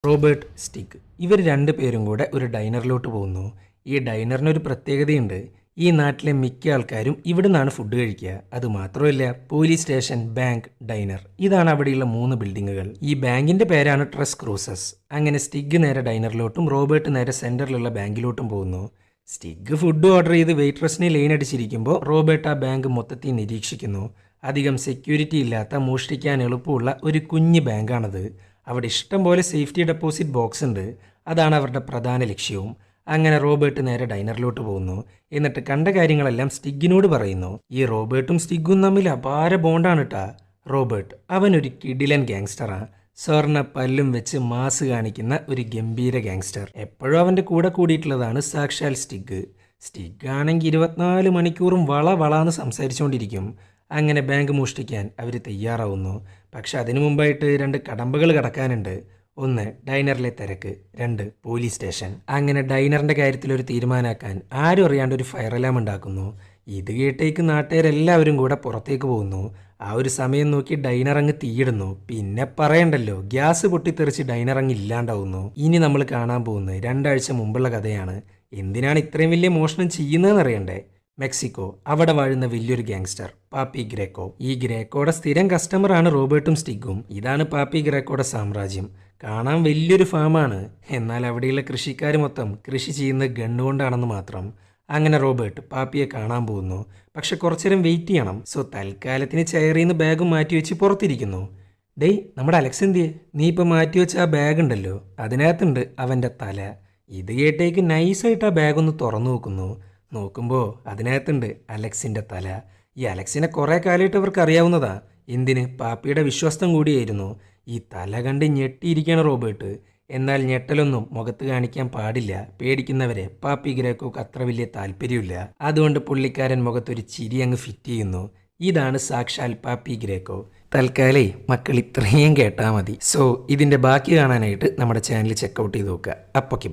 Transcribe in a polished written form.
Robert സ്റ്റിഗ് ഇവർ രണ്ടു പേരും കൂടെ ഒരു ഡൈനറിലോട്ട് പോകുന്നു. ഈ ഡൈനറിനൊരു പ്രത്യേകതയുണ്ട്. ഈ നാട്ടിലെ മിക്ക ആൾക്കാരും ഇവിടെ നിന്നാണ് ഫുഡ് കഴിക്കുക. അതുമാത്രമല്ല, പോലീസ് സ്റ്റേഷൻ, ബാങ്ക്, ഡൈനർ, ഇതാണ് അവിടെയുള്ള 3 ബിൽഡിങ്ങുകൾ. ഈ ബാങ്കിന്റെ പേരാണ് ട്രസ് ക്രൂസസ്. അങ്ങനെ സ്റ്റിഗ് നേരെ ഡൈനറിലോട്ടും റോബർട്ട് നേരെ സെന്ററിലുള്ള ബാങ്കിലോട്ടും പോകുന്നു. സ്റ്റിഗ് ഫുഡ് ഓർഡർ ചെയ്ത് വെയിട്രസിനെ ലൈൻ അടിച്ചിരിക്കുമ്പോൾ റോബർട്ട് ആ ബാങ്ക് മൊത്തത്തിൽ നിരീക്ഷിക്കുന്നു. അധികം സെക്യൂരിറ്റി ഇല്ലാത്ത, മോഷ്ടിക്കാൻ എളുപ്പമുള്ള ഒരു കുഞ്ഞ് ബാങ്കാണത്. അവിടെ ഇഷ്ടം പോലെ സേഫ്റ്റി ഡെപ്പോസിറ്റ് ബോക്സ് ഉണ്ട്. അതാണ് അവരുടെ പ്രധാന ലക്ഷ്യവും. അങ്ങനെ റോബർട്ട് നേരെ ഡൈനറിലോട്ട് പോകുന്നു. എന്നിട്ട് കണ്ട കാര്യങ്ങളെല്ലാം സ്റ്റിഗിനോട് പറയുന്നു. ഈ റോബർട്ടും സ്റ്റിഗും തമ്മിൽ അപാര ബോണ്ടാണ് ട്ടാ. റോബർട്ട് അവനൊരു കിടിലൻ ഗാങ്സ്റ്ററാ. സ്വർണ്ണ പല്ലും വെച്ച് മാസ് കാണിക്കുന്ന ഒരു ഗംഭീര ഗാങ്സ്റ്റർ. എപ്പോഴും അവൻ്റെ കൂടെ കൂടിയിട്ടുള്ളതാണ് സാക്ഷാൽ സ്റ്റിഗ്. സ്റ്റിഗ് ആണെങ്കിൽ 24 മണിക്കൂറും വളാന്ന് സംസാരിച്ചുകൊണ്ടിരിക്കും. അങ്ങനെ ബാങ്ക് മോഷ്ടിക്കാൻ അവർ തയ്യാറാവുന്നു. പക്ഷെ അതിനു മുമ്പായിട്ട് 2 കടമ്പകൾ കടക്കാനുണ്ട്. 1 ഡൈനറിലെ തിരക്ക്, 2 പോലീസ് സ്റ്റേഷൻ. അങ്ങനെ ഡൈനറിന്റെ കാര്യത്തിൽ ഒരു തീരുമാനമാക്കാൻ ആരും അറിയാണ്ട് ഒരു ഫയർ അലാം ഉണ്ടാക്കുന്നു. ഇത് കേട്ടേക്ക് നാട്ടുകാരെല്ലാവരും കൂടെ പുറത്തേക്ക് പോകുന്നു. ആ ഒരു സമയം നോക്കി ഡൈനർ അങ്ങ് തീയിടുന്നു. പിന്നെ പറയണ്ടല്ലോ, ഗ്യാസ് പൊട്ടിത്തെറിച്ച് ഡൈനർ അങ്ങ് ഇല്ലാണ്ടാവുന്നു. ഇനി നമ്മൾ കാണാൻ പോകുന്നത് 2 ആഴ്ച മുമ്പുള്ള കഥയാണ്. എന്തിനാണ് ഇത്രയും വലിയ മോഷണം ചെയ്യുന്നതെന്ന് അറിയണ്ടേ? മെക്സിക്കോ, അവിടെ വാഴുന്ന വലിയൊരു ഗാങ്സ്റ്റർ പാപ്പി ഗ്രേക്കോ. ഈ ഗ്രേക്കോയുടെ സ്ഥിരം കസ്റ്റമറാണ് റോബർട്ടും സ്റ്റിഗും. ഇതാണ് പാപ്പി ഗ്രേക്കോയുടെ സാമ്രാജ്യം. കാണാൻ വലിയൊരു ഫാമാണ്. എന്നാൽ അവിടെയുള്ള കൃഷിക്കാർ മൊത്തം കൃഷി ചെയ്യുന്നത് ഗണ്ണുകൊണ്ടാണെന്ന് മാത്രം. അങ്ങനെ റോബർട്ട് പാപ്പിയെ കാണാൻ പോകുന്നു. പക്ഷെ കുറച്ചേരം വെയിറ്റ് ചെയ്യണം. സോ തൽക്കാലത്തിന് ചെയറിൽ നിന്ന് ബാഗും മാറ്റി വെച്ച് പുറത്തിരിക്കുന്നു. ഡേയ്, നമ്മുടെ അലക്സ് എന്തിയെ? നീ ഇപ്പം മാറ്റി വെച്ച ആ ബാഗ് ഉണ്ടല്ലോ, അതിനകത്തുണ്ട് അവൻ്റെ തല. ഇത് കേട്ടേക്ക് നൈസായിട്ട് ആ ബാഗ് ഒന്ന് തുറന്നു നോക്കുമ്പോൾ അതിനകത്തുണ്ട് അലക്സിൻ്റെ തല. ഈ അലക്സിനെ കുറേ കാലമായിട്ട് അവർക്ക് അറിയാവുന്നതാ. എന്തിന്? പാപ്പിയുടെ വിശ്വസ്തം കൂടിയായിരുന്നു. ഈ തല കണ്ട് ഞെട്ടിയിരിക്കുകയാണ് റോബർട്ട്. എന്നാൽ ഞെട്ടലൊന്നും മുഖത്ത് കാണിക്കാൻ പാടില്ല. പേടിക്കുന്നവരെ പാപ്പി ഗ്രേക്കോക്ക് അത്ര വലിയ താല്പര്യമില്ല. അതുകൊണ്ട് പുള്ളിക്കാരൻ മുഖത്തൊരു ചിരി അങ്ങ് ഫിറ്റ് ചെയ്യുന്നു. ഇതാണ് സാക്ഷാൽ പാപ്പി ഗ്രേക്കോ. തൽക്കാലേ മക്കൾ ഇത്രയും കേട്ടാൽ മതി. സോ ഇതിൻ്റെ ബാക്കി കാണാനായിട്ട് നമ്മുടെ ചാനൽ ചെക്കൗട്ട് ചെയ്ത് നോക്കുക. അപ്പോൾ